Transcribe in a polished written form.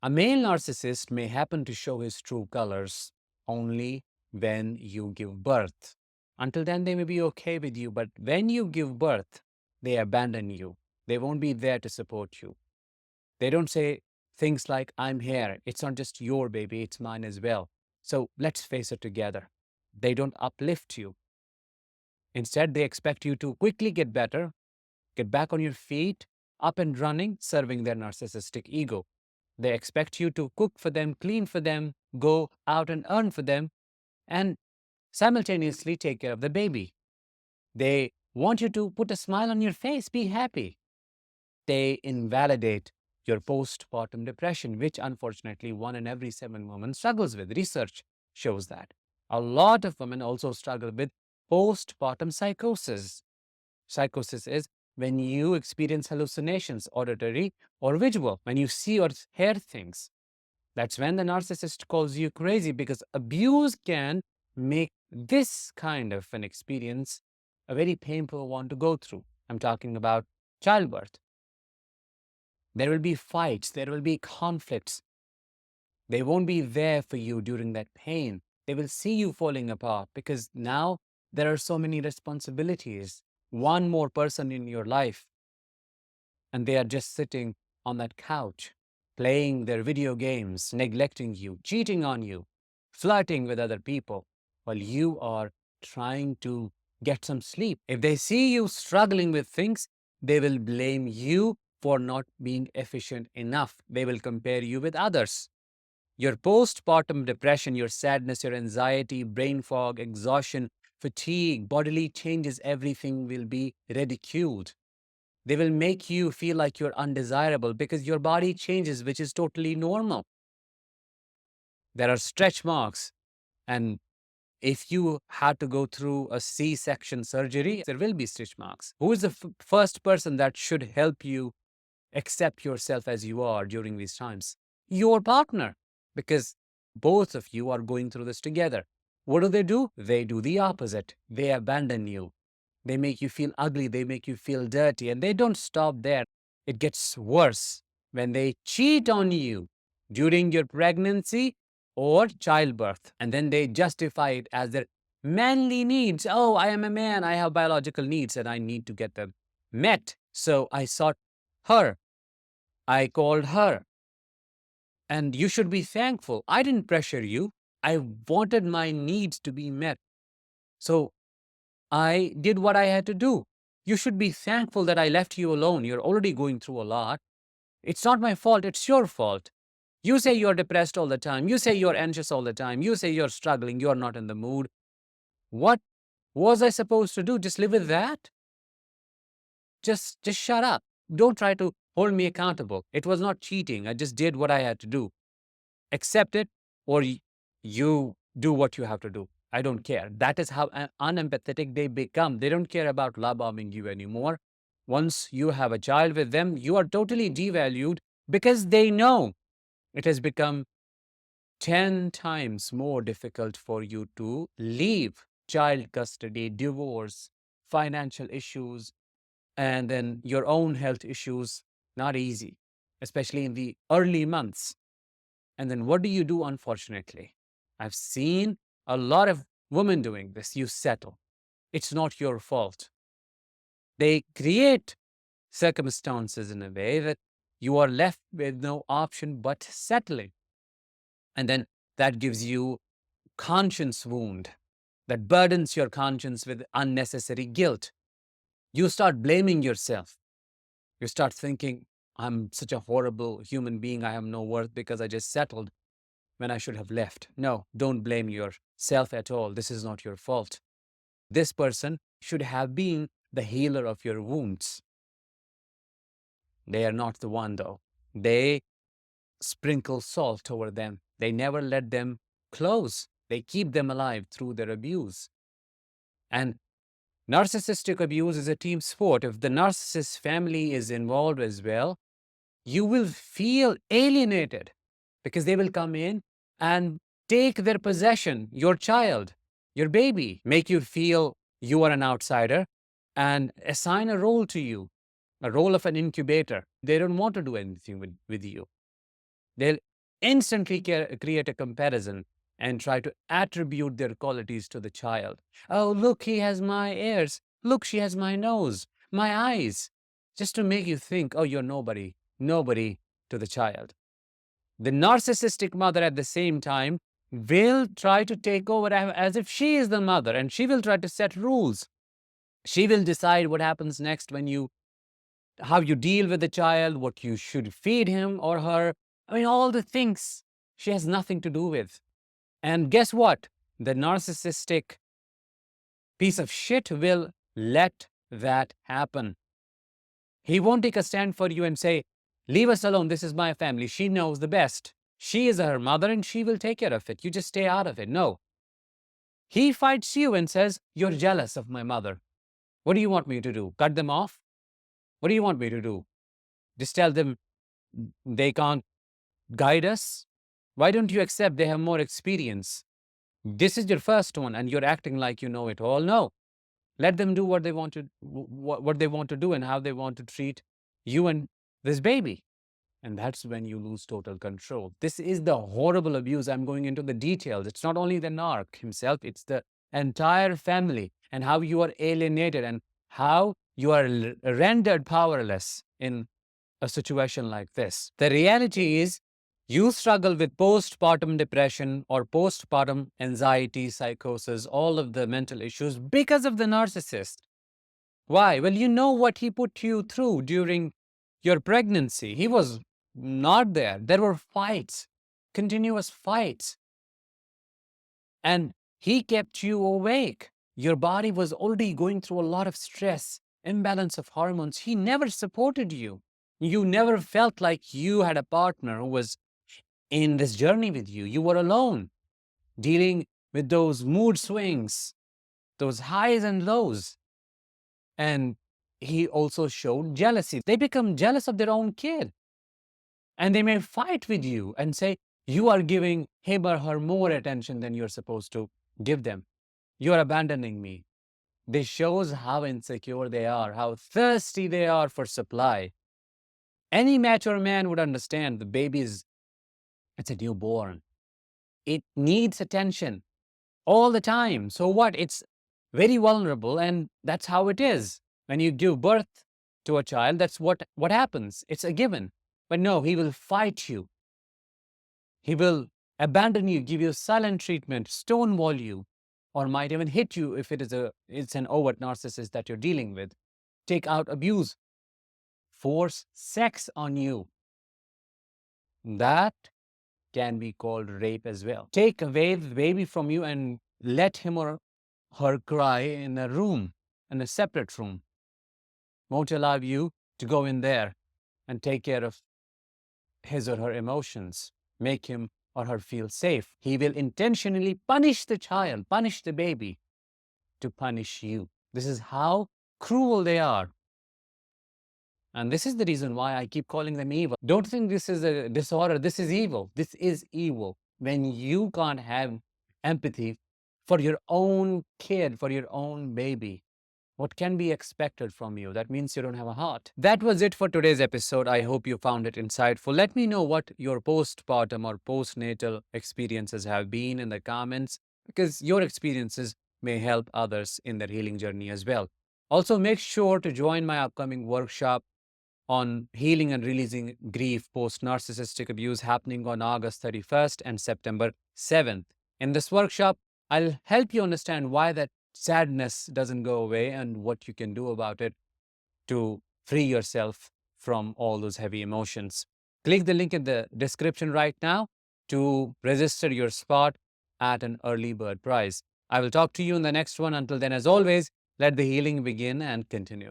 A male narcissist may happen to show his true colors only when you give birth. Until then, they may be okay with you, but when you give birth, they abandon you. They won't be there to support you. They don't say things like, I'm here. It's not just your baby, it's mine as well. So let's face it together. They don't uplift you. Instead, they expect you to quickly get better, get back on your feet, up and running, serving their narcissistic ego. They expect you to cook for them, clean for them, go out and earn for them, and simultaneously take care of the baby. They want you to put a smile on your face, be happy. They invalidate your postpartum depression, which unfortunately 1 in every 7 women struggles with. Research shows that. A lot of women also struggle with postpartum psychosis. Psychosis is when you experience hallucinations, auditory or visual, when you see or hear things. That's when the narcissist calls you crazy, because abuse can make this kind of an experience a very painful one to go through. I'm talking about childbirth. There will be fights, there will be conflicts. They won't be there for you during that pain. They will see you falling apart because now there are so many responsibilities. One more person in your life, and they are just sitting on that couch, playing their video games, neglecting you, cheating on you, flirting with other people, while you are trying to get some sleep. If they see you struggling with things, they will blame you for not being efficient enough. They will compare you with others. Your postpartum depression, your sadness, your anxiety, brain fog, exhaustion, fatigue, bodily changes, everything will be ridiculed. They will make you feel like you're undesirable because your body changes, which is totally normal. There are stretch marks. And if you had to go through a C-section surgery, there will be stitch marks. Who is the first person that should help you accept yourself as you are during these times? Your partner, because both of you are going through this together. What do? They do the opposite. They abandon you. They make you feel ugly. They make you feel dirty. And they don't stop there. It gets worse when they cheat on you during your pregnancy or childbirth. And then they justify it as their manly needs. Oh, I am a man. I have biological needs and I need to get them met. So I sought her. I called her. And you should be thankful. I didn't pressure you. I wanted my needs to be met. So I did what I had to do. You should be thankful that I left you alone. You're already going through a lot. It's not my fault. It's your fault. You say you're depressed all the time. You say you're anxious all the time. You say you're struggling. You're not in the mood. What was I supposed to do? Just live with that? Just shut up. Don't try to hold me accountable. It was not cheating. I just did what I had to do. Accept it, or you do what you have to do. I don't care. That is how unempathetic they become. They don't care about love bombing you anymore. Once you have a child with them, you are totally devalued because they know it has become 10 times more difficult for you to leave child custody, divorce, financial issues, and then your own health issues. Not easy, especially in the early months. And then what do you do, unfortunately? I've seen a lot of women doing this. You settle. It's not your fault. They create circumstances in a way that you are left with no option but settling. And then that gives you conscience wound that burdens your conscience with unnecessary guilt. You start blaming yourself. You start thinking, I'm such a horrible human being. I have no worth because I just settled when I should have left. No, don't blame yourself at all. This is not your fault. This person should have been the healer of your wounds. They are not the one, though. They sprinkle salt over them. They never let them close. They keep them alive through their abuse. And narcissistic abuse is a team sport. If the narcissist family is involved as well, you will feel alienated because they will come in and take their possession, your child, your baby, make you feel you are an outsider and assign a role to you, a role of an incubator. They don't want to do anything with you. They'll instantly create a comparison and try to attribute their qualities to the child. Oh, look, he has my ears. Look, she has my nose, my eyes. Just to make you think, oh, you're nobody, nobody to the child. The narcissistic mother at the same time will try to take over as if she is the mother, and she will try to set rules. She will decide what happens next how you deal with the child, what you should feed him or her. I mean, all the things she has nothing to do with. And guess what? The narcissistic piece of shit will let that happen. He won't take a stand for you and say, leave us alone. This is my family. She knows the best. She is her mother and she will take care of it. You just stay out of it. No. He fights you and says, you're jealous of my mother. What do you want me to do? Cut them off? What do you want me to do? Just tell them they can't guide us? Why don't you accept they have more experience? This is your first one and you're acting like you know it all. No. Let them do what they want to what they want to do and how they want to treat you and this baby. And that's when you lose total control. This is the horrible abuse. I'm going into the details. It's not only the narc himself, it's the entire family and how you are alienated and how you are rendered powerless in a situation like this. The reality is you struggle with postpartum depression or postpartum anxiety, psychosis, all of the mental issues because of the narcissist. Why? Well, you know what he put you through during your pregnancy. He was not there. There were fights, continuous fights. And he kept you awake. Your body was already going through a lot of stress, imbalance of hormones. He never supported you. You never felt like you had a partner who was in this journey with you. You were alone, dealing with those mood swings, those highs and lows. And he also showed jealousy. They become jealous of their own kid. And they may fight with you and say, you are giving him or her more attention than you're supposed to give them. You're abandoning me. This shows how insecure they are, how thirsty they are for supply. Any mature man would understand the baby it's a newborn. It needs attention all the time. So what? It's very vulnerable, and that's how it is. When you give birth to a child, that's what happens. It's a given. But no, he will fight you. He will abandon you, give you silent treatment, stonewall you, or might even hit you if it's an overt narcissist that you're dealing with. Take out abuse, force sex on you. That can be called rape as well. Take away the baby from you and let him or her cry in a room, in a separate room. Won't allow you to go in there and take care of his or her emotions, make him or her feel safe. He will intentionally punish the child, punish the baby to punish you. This is how cruel they are. And this is the reason why I keep calling them evil. Don't think this is a disorder. This is evil. This is evil. When you can't have empathy for your own kid, for your own baby, what can be expected from you? That means you don't have a heart. That was it for today's episode. I hope you found it insightful. Let me know what your postpartum or postnatal experiences have been in the comments, because your experiences may help others in their healing journey as well. Also, make sure to join my upcoming workshop on healing and releasing grief post-narcissistic abuse, happening on August 31st and September 7th. In this workshop, I'll help you understand why that sadness doesn't go away and what you can do about it to free yourself from all those heavy emotions. Click the link in the description right now to register your spot at an early bird price. I will talk to you in the next one. Until then, as always, let the healing begin and continue.